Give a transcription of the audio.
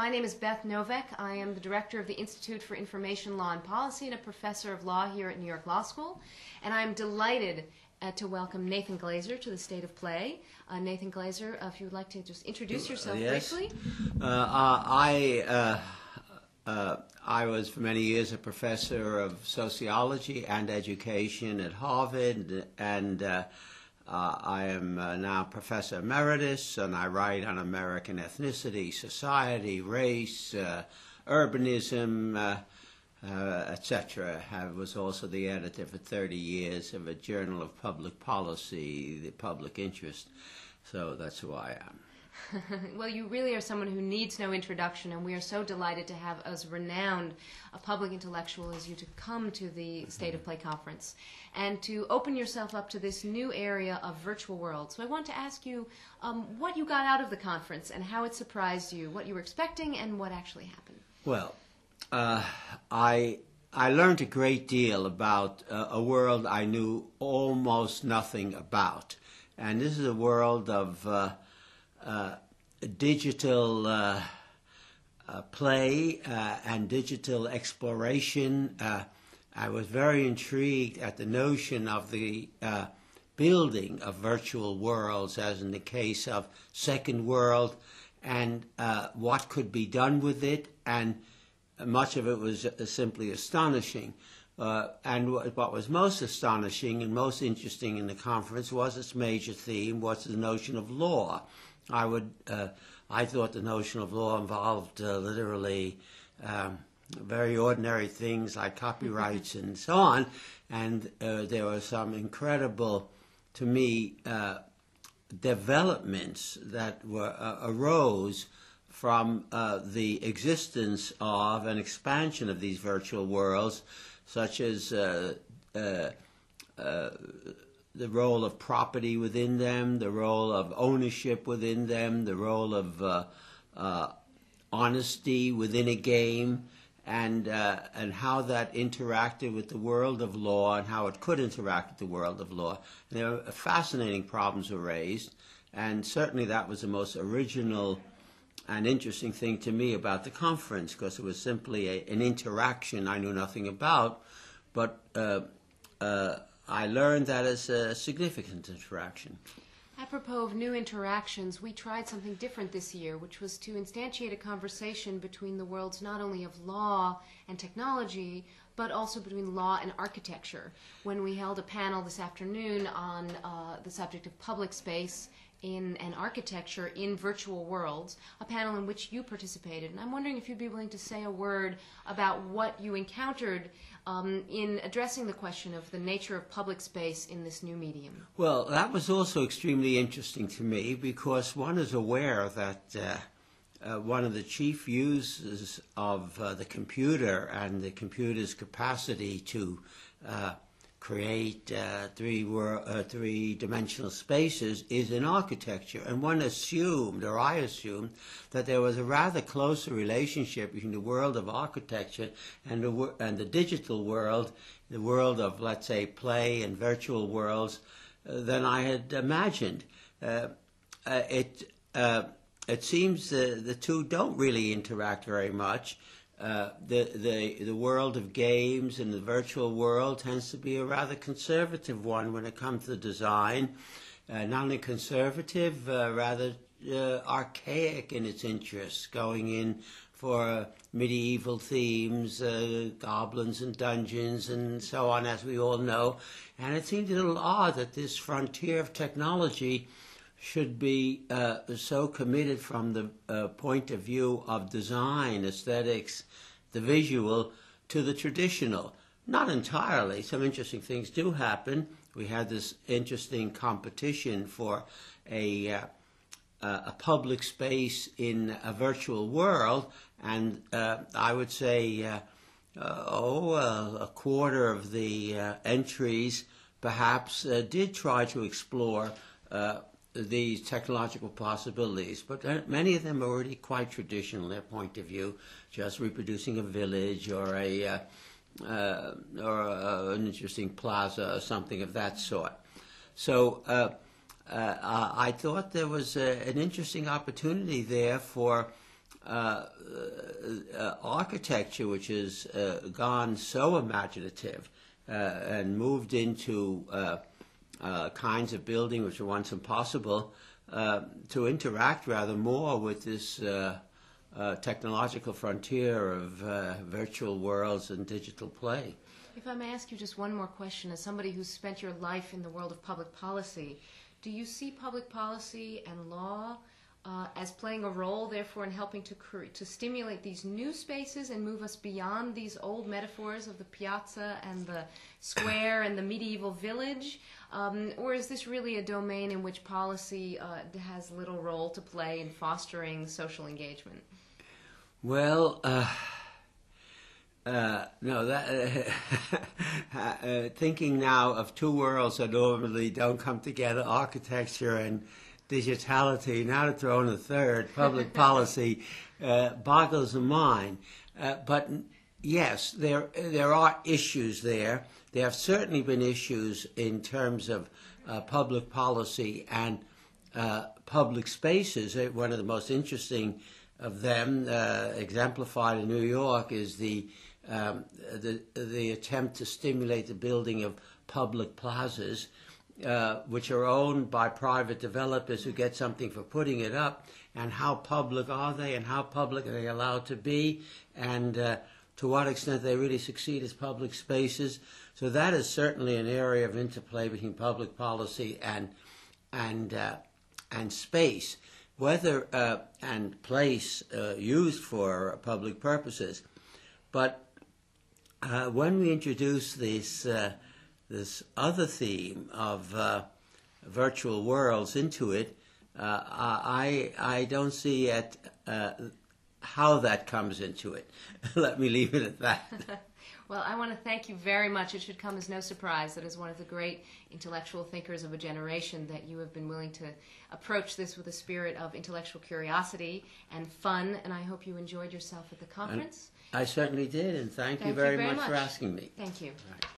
My name is Beth Noveck. I am the director of the Institute for Information Law and Policy and a professor of law here at New York Law School. And I'm delighted to welcome Nathan Glazer to the State of Play. Nathan Glazer, if you would like to just introduce yourself briefly. I was for many years a professor of sociology and education at Harvard, and I am now professor emeritus, and I write on American ethnicity, society, race, urbanism, etc. I was also the editor for 30 years of a journal of public policy, the public interest. So that's who I am. Well, you really are someone who needs no introduction, and we are so delighted to have as renowned a public intellectual as you to come to the State of Play conference and to open yourself up to this new area of virtual world. So I want to ask you what you got out of the conference and how it surprised you, what you were expecting and what actually happened. Well, I learned a great deal about a world I knew almost nothing about. And this is a world of digital play and digital exploration. I was very intrigued at the notion of the building of virtual worlds, as in the case of Second World, and what could be done with it, and much of it was simply astonishing. And what was most astonishing and most interesting in the conference was its major theme, was the notion of law. I thought the notion of law involved literally very ordinary things like copyrights and so on, and there were some incredible, to me, developments that arose from the existence of an expansion of these virtual worlds, such as the role of property within them, the role of ownership within them, the role of honesty within a game, and how that interacted with the world of law and how it could interact with the world of law. And there were fascinating problems were raised, and certainly that was the most original and interesting thing to me about the conference, because it was simply an interaction I knew nothing about, but I learned that as a significant interaction. Apropos of new interactions, we tried something different this year, which was to instantiate a conversation between the worlds not only of law and technology, but also between law and architecture, when we held a panel this afternoon on the subject of public space and architecture in virtual worlds, a panel in which you participated. And I'm wondering if you'd be willing to say a word about what you encountered in addressing the question of the nature of public space in this new medium. Well, that was also extremely interesting to me, because one is aware that one of the chief uses of the computer and the computer's capacity to create three-dimensional spaces is in architecture. And one assumed, or I assumed, that there was a rather closer relationship between the world of architecture and the digital world, the world of, let's say, play and virtual worlds, than I had imagined. It seems the two don't really interact very much. The world of games and the virtual world tends to be a rather conservative one when it comes to design. Not only conservative, rather archaic in its interests, going in for medieval themes, goblins and dungeons and so on, as we all know. And it seemed a little odd that this frontier of technology should be so committed from the point of view of design, aesthetics, the visual, to the traditional. Not entirely. Some interesting things do happen. We had this interesting competition for a public space in a virtual world, and I would say a quarter of the entries perhaps did try to explore these technological possibilities, but many of them are already quite traditional in their point of view, just reproducing a village or an interesting plaza or something of that sort. So I thought there was an interesting opportunity there for architecture which has gone so imaginative and moved into kinds of building which were once impossible to interact rather more with this technological frontier of virtual worlds and digital play. If I may ask you just one more question, as somebody who's spent your life in the world of public policy, do you see public policy and law as playing a role, therefore, in helping to stimulate these new spaces and move us beyond these old metaphors of the piazza and the square and the medieval village? Or is this really a domain in which policy has little role to play in fostering social engagement? Well, no, that thinking now of two worlds that normally don't come together, architecture and digitality, now to throw in a third, public policy, boggles the mind. But yes, there are issues there. There have certainly been issues in terms of public policy and public spaces. One of the most interesting of them, exemplified in New York, is the attempt to stimulate the building of public plazas, which are owned by private developers who get something for putting it up. And how public are they, and how public are they allowed to be, and to what extent they really succeed as public spaces. So that is certainly an area of interplay between public policy and space, whether and place used for public purposes. But when we introduce this other theme of virtual worlds into it, I don't see yet how that comes into it. Let me leave it at that. Well, I want to thank you very much. It should come as no surprise that as one of the great intellectual thinkers of a generation that you have been willing to approach this with a spirit of intellectual curiosity and fun, and I hope you enjoyed yourself at the conference. I certainly did, and thank you very much for asking me. Thank you.